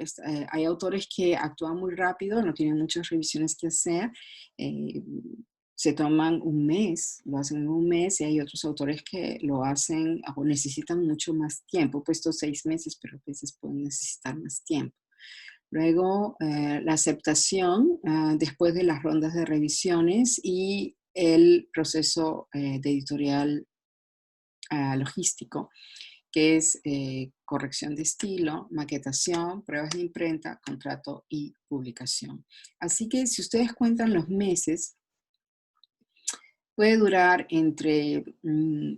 Hay autores que actúan muy rápido, no tienen muchas revisiones que hacer, eh, se toman un mes, lo hacen en un mes, y hay otros autores que lo hacen o necesitan mucho más tiempo, puesto 6 meses, pero a veces pueden necesitar más tiempo. Luego, la aceptación después de las rondas de revisiones y el proceso de editorial logístico, que es corrección de estilo, maquetación, pruebas de imprenta, contrato y publicación. Así que si ustedes cuentan los meses, puede durar entre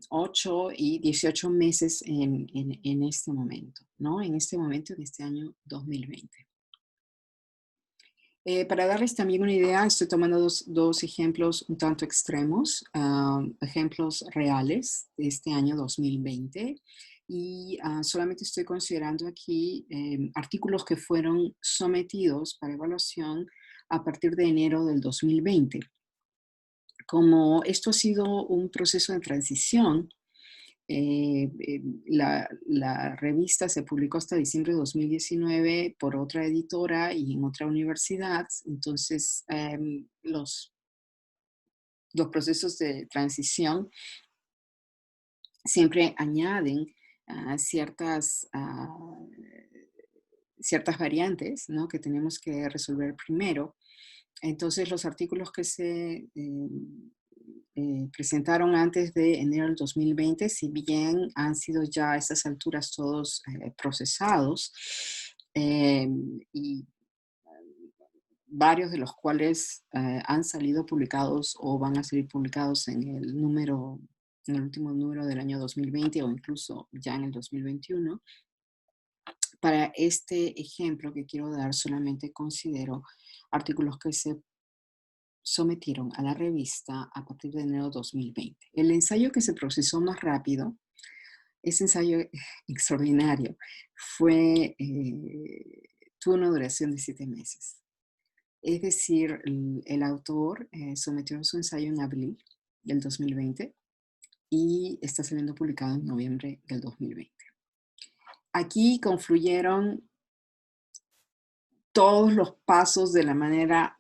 8 y 18 meses en este momento, ¿no? En este momento, en este año 2020. Para darles también una idea, estoy tomando dos ejemplos un tanto extremos, ejemplos reales de este año 2020, y solamente estoy considerando aquí artículos que fueron sometidos para evaluación a partir de enero del 2020. Como esto ha sido un proceso de transición, la revista se publicó hasta diciembre de 2019 por otra editora y en otra universidad. Entonces, los procesos de transición siempre añaden ciertas variantes, ¿no? Que tenemos que resolver primero. Entonces, los artículos que se presentaron antes de enero del 2020, si bien han sido ya a estas alturas todos procesados, eh, y varios de los cuales han salido publicados o van a salir publicados en el último número del año 2020 o incluso ya en el 2021. Para este ejemplo que quiero dar, solamente considero artículos que se sometieron a la revista a partir de enero 2020. El ensayo que se procesó más rápido, ese ensayo extraordinario, tuvo una duración de 7 meses. Es decir, el autor sometió su ensayo en abril del 2020 y está saliendo publicado en noviembre del 2020. Aquí confluyeron todos los pasos de manera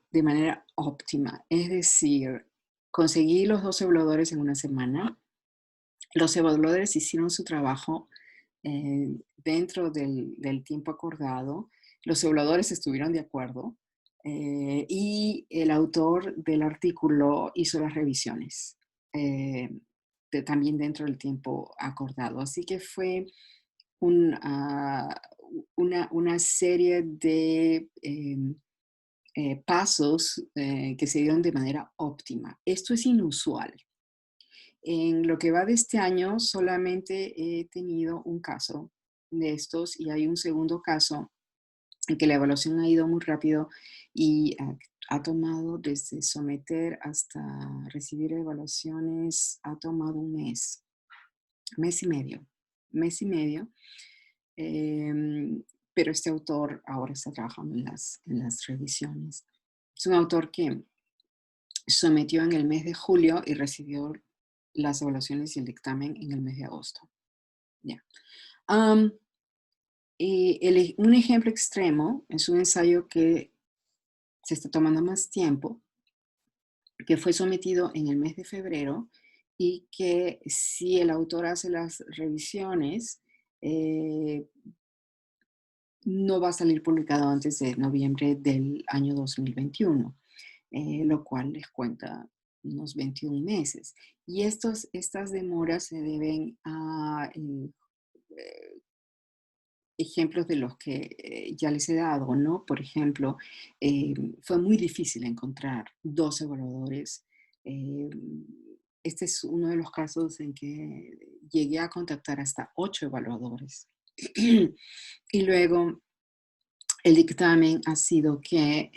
óptima. Es decir, conseguí los dos evaluadores en una semana. Los evaluadores hicieron su trabajo dentro del tiempo acordado. Los evaluadores estuvieron de acuerdo y el autor del artículo hizo las revisiones también dentro del tiempo acordado. Así que fue un, ah, una serie de pasos que se dieron de manera óptima. Esto es inusual. En lo que va de este año, solamente he tenido un caso de estos y hay un segundo caso en que la evaluación ha ido muy rápido y ha tomado desde someter hasta recibir evaluaciones, ha tomado un mes y medio, mes y medio. Pero este autor ahora está trabajando en las revisiones. Es un autor que sometió en el mes de julio y recibió las evaluaciones y el dictamen en el mes de agosto. Ya. Un ejemplo extremo es un ensayo que se está tomando más tiempo, que fue sometido en el mes de febrero y que si el autor hace las revisiones, eh, no va a salir publicado antes de noviembre del año 2021, lo cual les cuenta unos 21 meses. Y estas demoras se deben a ejemplos de los que ya les he dado, ¿no? Por ejemplo, eh, fue muy difícil encontrar dos evaluadores. Eh, este es uno de los casos en que llegué a contactar hasta 8 evaluadores. Y luego el dictamen ha sido que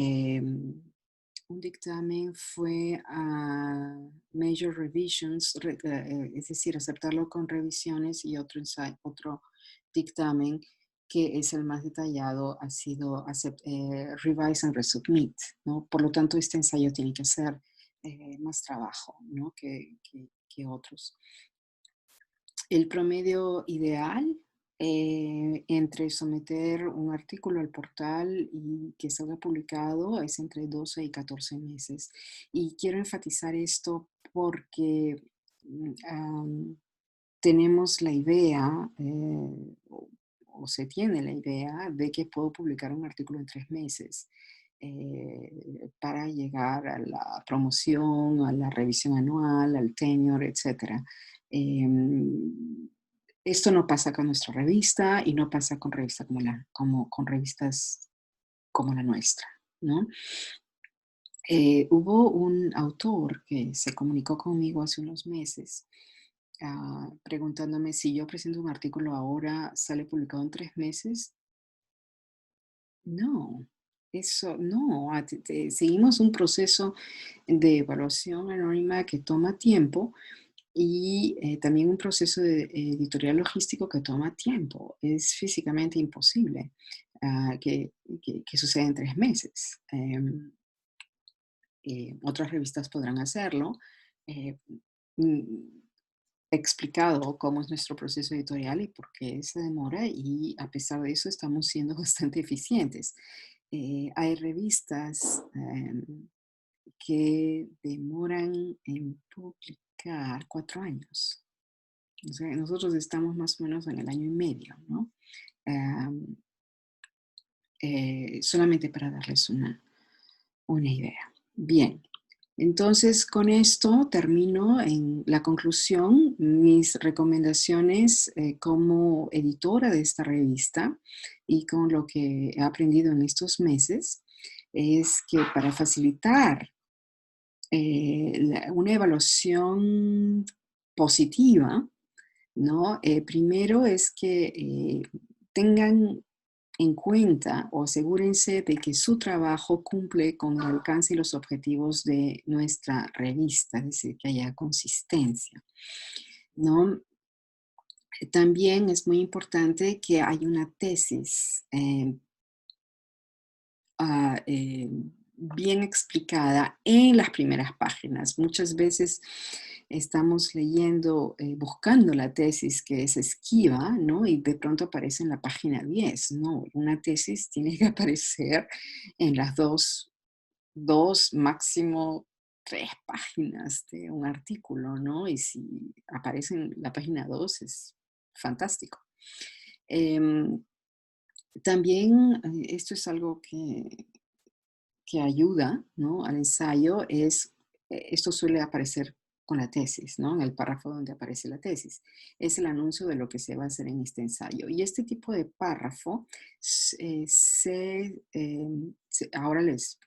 un dictamen fue a major revisions, es decir, aceptarlo con revisiones, y otro dictamen que es el más detallado, ha sido revise and resubmit, ¿no? Por lo tanto, este ensayo tiene que hacer más trabajo, ¿no? que otros. El promedio ideal entre someter un artículo al portal y que salga publicado es entre 12 y 14 meses. Y quiero enfatizar esto porque tenemos la idea, o se tiene la idea, de que puedo publicar un artículo en 3 meses. Para llegar a la promoción, a la revisión anual, al tenure, etc. Em, Esto no pasa con nuestra revista y no pasa con, con revistas como la nuestra, ¿no? Hubo un autor que se comunicó conmigo hace unos meses, preguntándome si yo presento un artículo ahora, ¿sale publicado en 3 meses? No, eso no. Seguimos un proceso de evaluación anónima que toma tiempo, y también un proceso de editorial logístico que toma tiempo. Es físicamente imposible que suceda en 3 meses. Otras revistas podrán hacerlo. Eh, mm, He explicado cómo es nuestro proceso editorial y por qué se demora, y a pesar de eso estamos siendo bastante eficientes. Hay revistas que demoran en publicar 4 años. O sea, nosotros estamos más o menos en el año y medio, ¿no? Am, Solamente para darles una idea. Bien, entonces con esto termino en la conclusión. Mis recomendaciones como editora de esta revista y con lo que he aprendido en estos meses es que para facilitar una evaluación positiva, ¿no? Primero es que tengan en cuenta o asegúrense de que su trabajo cumple con el alcance y los objetivos de nuestra revista, es decir, que haya consistencia, ¿no? También es muy importante que haya una tesis ah, eh, bien explicada en las primeras páginas. Muchas veces estamos leyendo, buscando la tesis que es esquiva, ¿no? Y de pronto aparece en la página 10, ¿no? Una tesis tiene que aparecer en las dos, máximo 3 páginas de un artículo, ¿no? Y si aparece en la página 2 es fantástico. Em, También esto es algo que ayuda, ¿no? Al ensayo, esto suele aparecer con la tesis, ¿no? En el párrafo donde aparece la tesis. Es el anuncio de lo que se va a hacer en este ensayo. Y este tipo de párrafo, ahora les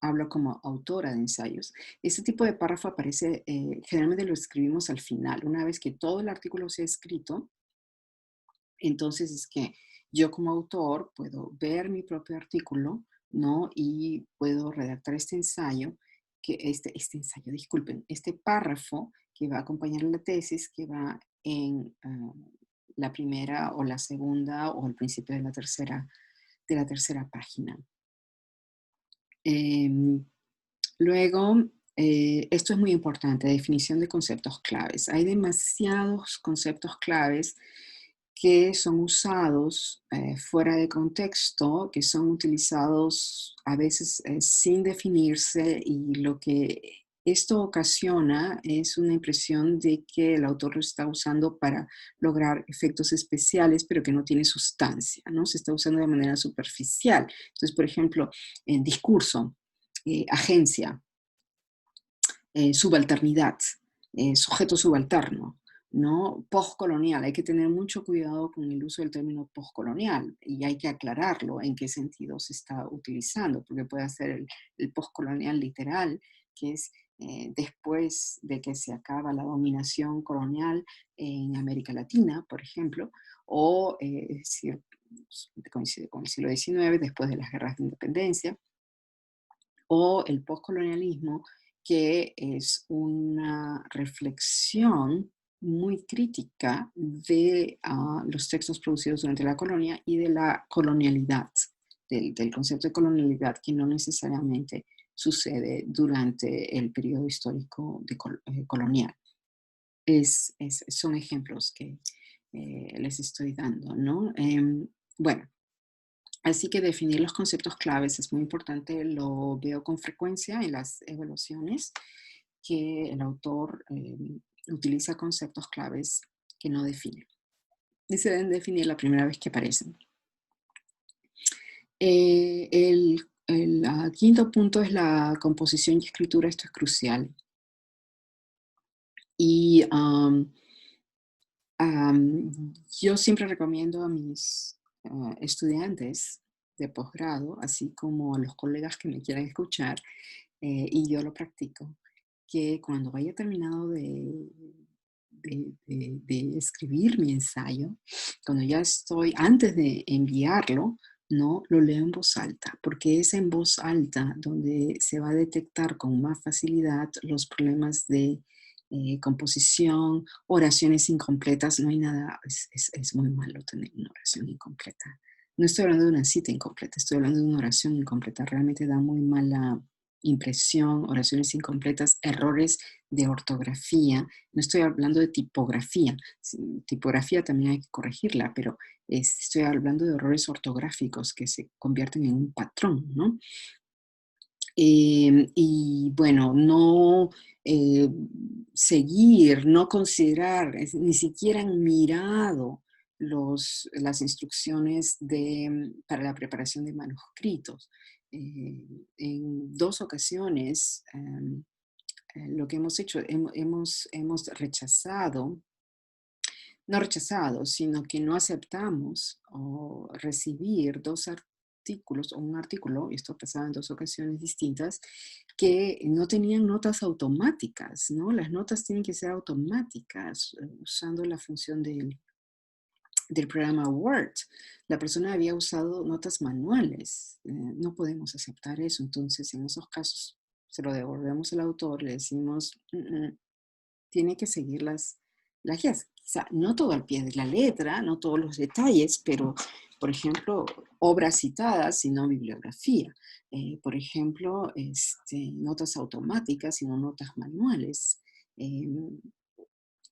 hablo como autora de ensayos. Este tipo de párrafo aparece, generalmente lo escribimos al final. Una vez que todo el artículo se ha escrito, entonces es que yo como autor puedo ver mi propio artículo, ¿no? Y puedo redactar este ensayo, disculpen, este párrafo que va a acompañar la tesis, que va en la primera o la segunda o al principio de la tercera página. Em, Luego, esto es muy importante, definición de conceptos claves. Hay demasiados conceptos claves que son usados fuera de contexto, que son utilizados a veces sin definirse, y lo que esto ocasiona es una impresión de que el autor lo está usando para lograr efectos especiales, pero que no tiene sustancia, ¿no? Se está usando de manera superficial. Entonces, por ejemplo, discurso, agencia, subalternidad, sujeto subalterno, ¿no? Postcolonial. Hay que tener mucho cuidado con el uso del término postcolonial y hay que aclararlo en qué sentido se está utilizando, porque puede ser el postcolonial literal, que es después de que se acaba la dominación colonial en América Latina, por ejemplo, o es decir, coincide con el siglo XIX, después de las guerras de independencia, o el postcolonialismo, que es una reflexión muy crítica de los textos producidos durante la colonia y de la colonialidad, del concepto de colonialidad que no necesariamente sucede durante el periodo histórico colonial. Son ejemplos que les estoy dando, ¿no? Bueno, así que definir los conceptos claves es muy importante, lo veo con frecuencia en las evaluaciones, que el autor utiliza conceptos claves que no define. Y se deben definir la primera vez que aparecen. El quinto punto es la composición y escritura, esto es crucial. Y yo siempre recomiendo a mis estudiantes de posgrado, así como a los colegas que me quieran escuchar, y yo lo practico, que cuando vaya terminado de escribir mi ensayo, cuando ya estoy, antes de enviarlo, no lo leo en voz alta, porque es en voz alta donde se va a detectar con más facilidad los problemas de composición, oraciones incompletas. No hay nada, es muy malo tener una oración incompleta. No estoy hablando de una cita incompleta, estoy hablando de una oración incompleta. Realmente da muy mala impresión, oraciones incompletas, errores de ortografía. No estoy hablando de tipografía. Tipografía también hay que corregirla, pero estoy hablando de errores ortográficos que se convierten en un patrón, ¿no? Y bueno, no eh, seguir, no considerar, ni siquiera han mirado las instrucciones para la preparación de manuscritos. En dos ocasiones, lo que hemos hecho, hemos rechazado, no rechazado, sino que no aceptamos o recibir dos artículos o un artículo, y esto pasaba en dos ocasiones distintas, que no tenían notas automáticas, ¿no? Las notas tienen que ser automáticas, usando la función del programa Word. La persona había usado notas manuales. No podemos aceptar eso. Entonces, en esos casos, se lo devolvemos al autor, le decimos, tiene que seguir las guías. Quizá no todo al pie de la letra, no todos los detalles, pero, por ejemplo, obras citadas, sino bibliografía. Por ejemplo, notas automáticas, sino notas manuales. Eh,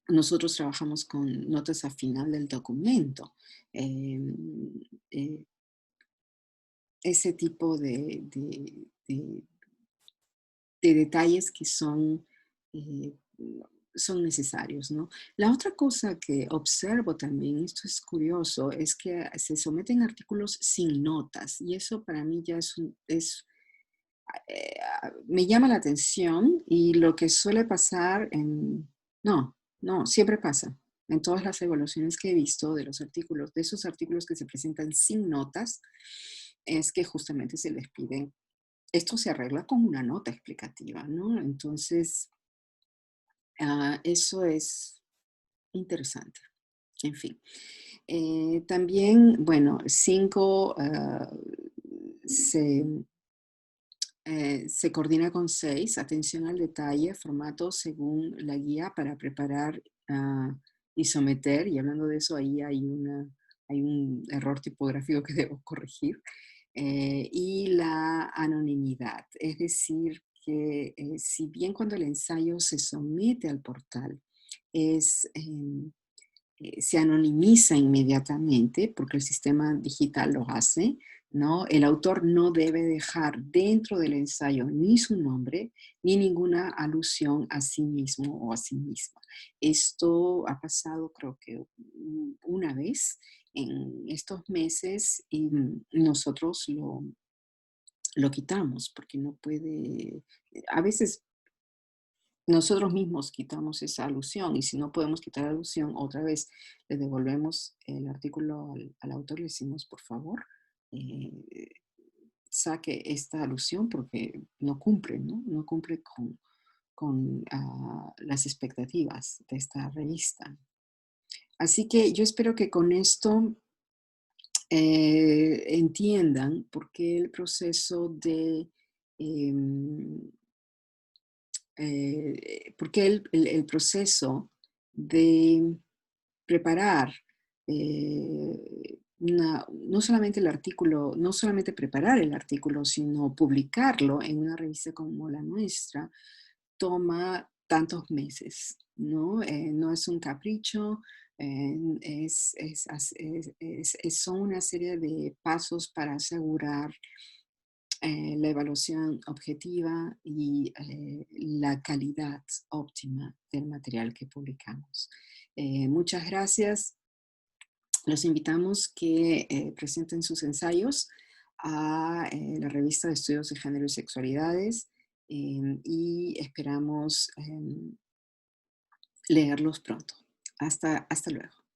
Nosotros trabajamos con notas al final del documento. Eh, eh, Ese tipo de detalles que eh, son necesarios, ¿no? La otra cosa que observo también, esto es curioso, es que se someten artículos sin notas y eso para mí ya me llama la atención y lo que suele pasar no, no, siempre pasa. En todas las evaluaciones que he visto de los artículos, de esos artículos que se presentan sin notas, es que justamente se les pide, esto se arregla con una nota explicativa, ¿no? Entonces, eso es interesante. En fin. También, bueno, cinco, se coordina con seis, atención al detalle, formato según la guía para preparar y someter, y hablando de eso, ahí hay un error tipográfico que debo corregir, y la anonimidad, es decir, que si bien cuando el ensayo se somete al portal, se anonimiza inmediatamente, porque el sistema digital lo hace, ¿no? El autor no debe dejar dentro del ensayo ni su nombre ni ninguna alusión a sí mismo o a sí misma. Esto ha pasado creo que una vez en estos meses y nosotros lo quitamos porque no puede, a veces nosotros mismos quitamos esa alusión y si no podemos quitar la alusión, otra vez le devolvemos el artículo al autor y le decimos, por favor, eh, saque esta alusión porque no cumple, ¿no? No cumple con las expectativas de esta revista. Así que yo espero que con esto entiendan por qué el proceso de em, porque el proceso de preparar no solamente el artículo, no solamente preparar el artículo, sino publicarlo en una revista como la nuestra, toma tantos meses, ¿no? No es un capricho, son una serie de pasos para asegurar la evaluación objetiva y la calidad óptima del material que publicamos. Muchas gracias. Los invitamos que presenten sus ensayos a la revista de estudios de género y sexualidades y esperamos leerlos pronto. Hasta luego.